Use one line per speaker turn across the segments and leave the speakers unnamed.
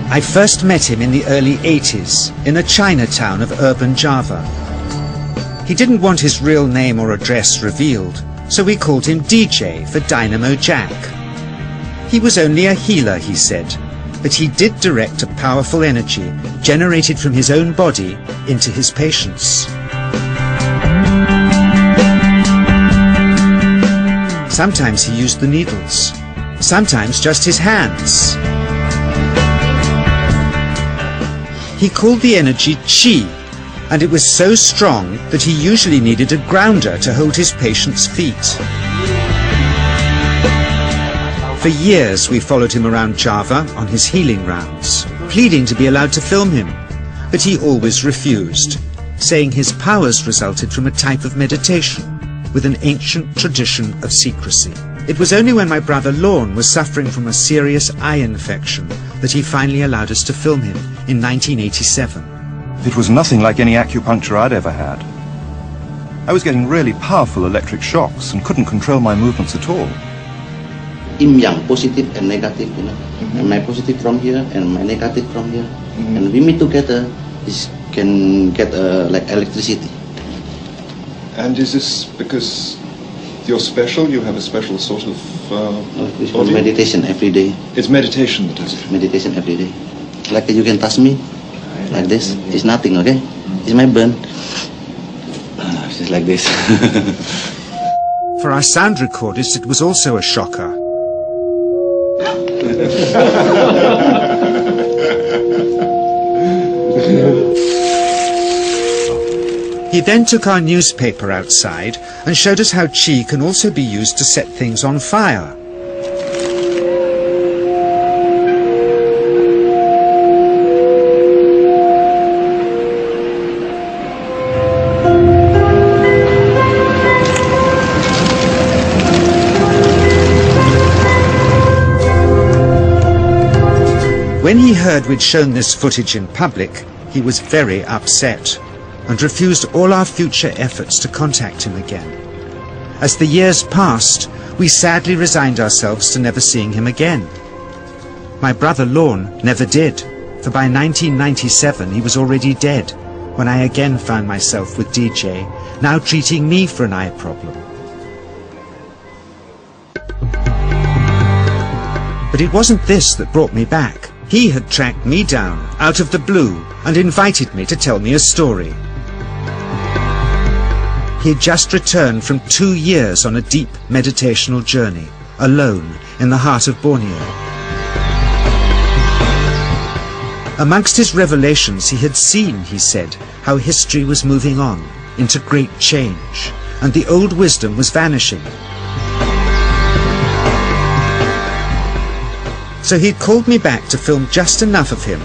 I first met him in the early 80s in a Chinatown of urban Java. He didn't want his real name or address revealed, so we called him DJ for Dynamo Jack. He was only a healer, he said, but he did direct a powerful energy generated from his own body into his patients. Sometimes he used the needles, sometimes just his hands. He called the energy Qi, and it was so strong that he usually needed a grounder to hold his patients' feet. For years we followed him around Java on his healing rounds, pleading to be allowed to film him, but he always refused, saying his powers resulted from a type of meditation with an ancient tradition of secrecy. It was only when my brother Lorne was suffering from a serious eye infection that he finally allowed us to film him in 1987.
It was nothing like any acupuncture I'd ever had. I was getting really powerful electric shocks and couldn't control my movements at all.
Yin yang, positive and negative, you know. And my positive from here and my negative from here. And we meet together, this can get like electricity.
And is this because you're special? You have a special sort of
it's meditation every day.
It's meditation that does it?
Meditation every day. Like you can touch me, like this. It's nothing, okay? It's my burn. It's like this.
For our sound recordist, it was also a shocker. He then took our newspaper outside and showed us how Qi can also be used to set things on fire. When he heard we'd shown this footage in public, he was very upset and refused all our future efforts to contact him again. As the years passed, we sadly resigned ourselves to never seeing him again. My brother Lorne never did, for by 1997 he was already dead, when I again found myself with DJ, now treating me for an eye problem. But it wasn't this that brought me back. He had tracked me down out of the blue and invited me to tell me a story. He had just returned from 2 years on a deep meditational journey, alone in the heart of Borneo. Amongst his revelations he had seen, he said, how history was moving on into great change, and the old wisdom was vanishing. So he'd called me back to film just enough of him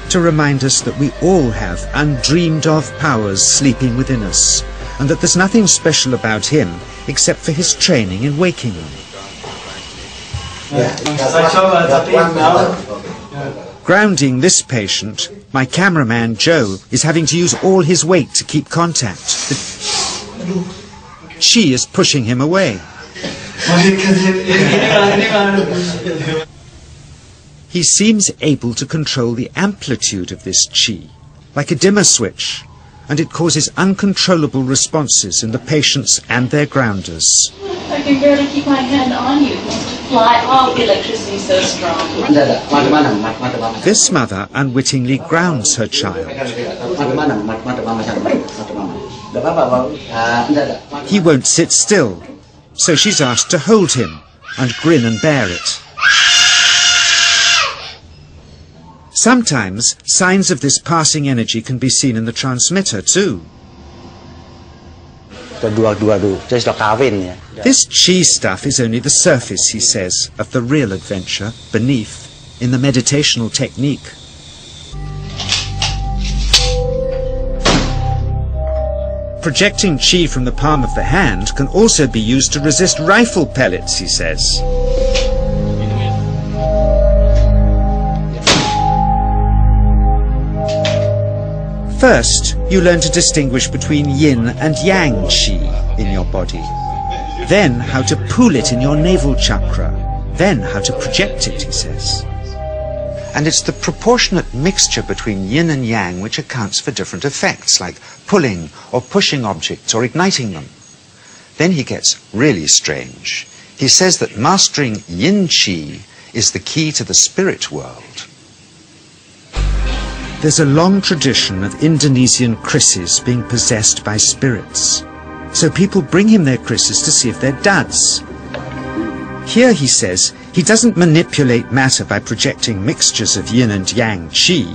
to remind us that we all have undreamed of powers sleeping within us, and that there's nothing special about him except for his training in waking them. Grounding this patient, my cameraman Joe is having to use all his weight to keep contact. She is pushing him away. He seems able to control the amplitude of this Qi, like a dimmer switch, and it causes uncontrollable responses in the patients and their grounders.
I can barely keep my hand on you. Fly off, the electricity is so strong.
This mother unwittingly grounds her child. He won't sit still, so she's asked to hold him and grin and bear it. Sometimes signs of this passing energy can be seen in the transmitter too. This Qi stuff is only the surface, he says, of the real adventure beneath, in the meditational technique. Projecting Qi from the palm of the hand can also be used to resist rifle pellets, he says. First, you learn to distinguish between yin and yang Qi in your body. Then how to pool it in your navel chakra. Then how to project it, he says. And it's the proportionate mixture between yin and yang which accounts for different effects, like pulling or pushing objects or igniting them. Then he gets really strange. He says that mastering yin qi is the key to the spirit world. There's a long tradition of Indonesian krisis being possessed by spirits. So people bring him their krisis to see if they're duds. Here, he says, he doesn't manipulate matter by projecting mixtures of yin and yang qi.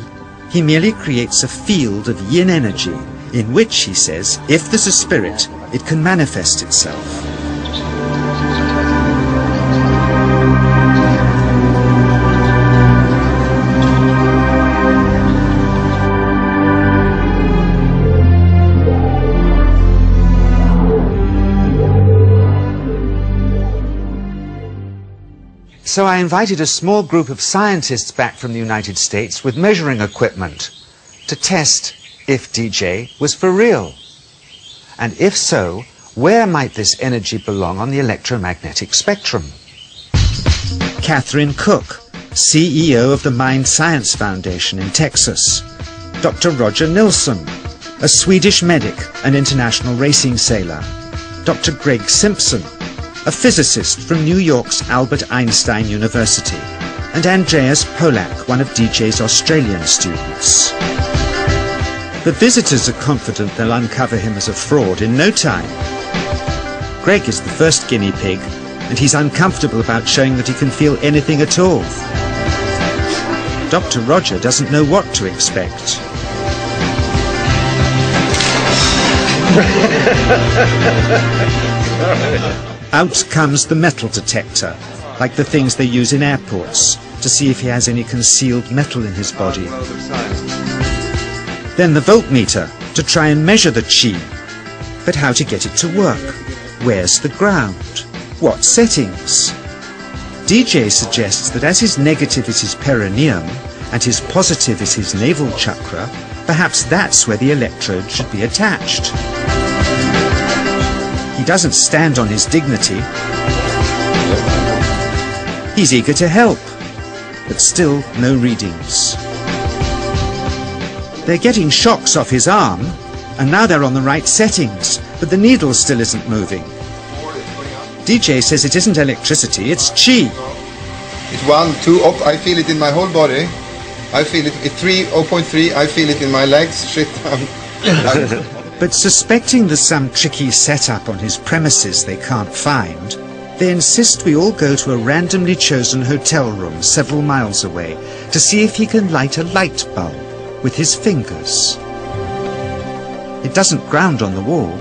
He merely creates a field of yin energy in which, he says, if there's a spirit, it can manifest itself. So I invited a small group of scientists back from the United States with measuring equipment to test if DJ was for real. And if so, where might this energy belong on the electromagnetic spectrum? Catherine Cook, CEO of the Mind Science Foundation in Texas. Dr. Roger Nilsson, a Swedish medic and international racing sailor. Dr. Greg Simpson, a physicist from New York's Albert Einstein University, and Andreas Polak, one of DJ's Australian students. The visitors are confident they'll uncover him as a fraud in no time. Greg is the first guinea pig, and he's uncomfortable about showing that he can feel anything at all. Dr. Roger doesn't know what to expect. Out comes the metal detector, like the things they use in airports, to see if he has any concealed metal in his body. Then the voltmeter, to try and measure the qi. But how to get it to work? Where's the ground? What settings? DJ suggests that as his negative is his perineum, and his positive is his navel chakra, perhaps that's where the electrode should be attached. He doesn't stand on his dignity. He's eager to help, but still no readings. They're getting shocks off his arm, and now they're on the right settings, but the needle still isn't moving. DJ says it isn't electricity, it's qi.
It's 1, 2, up. I feel it in my whole body. I feel it at 3, 0.3. I feel it in my legs. Shit.
But suspecting there's some tricky setup on his premises they can't find, they insist we all go to a randomly chosen hotel room several miles away to see if he can light a light bulb with his fingers. It doesn't ground on the wall.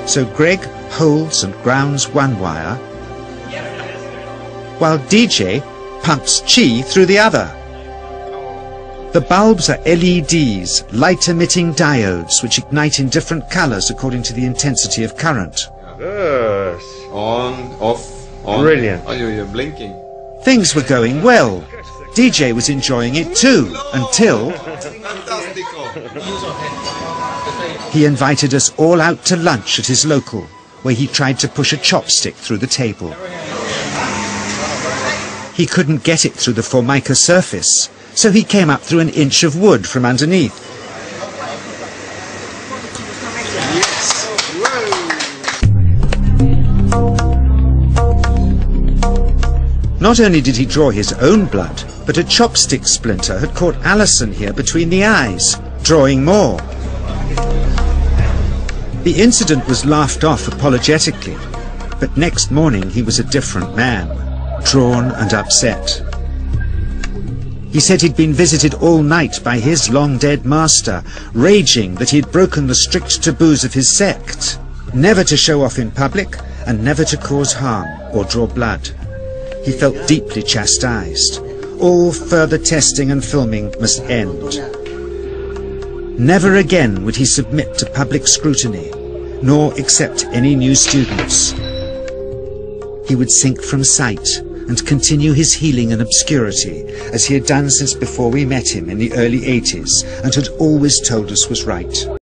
So Greg holds and grounds one wire, while DJ pumps qi through the other. The bulbs are LEDs, light-emitting diodes, which ignite in different colors according to the intensity of current.
Yes. On, off, on. Brilliant. Oh, you're blinking.
Things were going well. DJ was enjoying it too, until he invited us all out to lunch at his local, where he tried to push a chopstick through the table. He couldn't get it through the formica surface, so he came up through an inch of wood from underneath. Not only did he draw his own blood, but a chopstick splinter had caught Alison here between the eyes, drawing more. The incident was laughed off apologetically, but next morning he was a different man, drawn and upset. He said he'd been visited all night by his long-dead master, raging that he'd broken the strict taboos of his sect, never to show off in public and never to cause harm or draw blood. He felt deeply chastised. All further testing and filming must end. Never again would he submit to public scrutiny, nor accept any new students. He would sink from sight and continue his healing in obscurity, as he had done since before we met him in the early 80s and had always told us was right.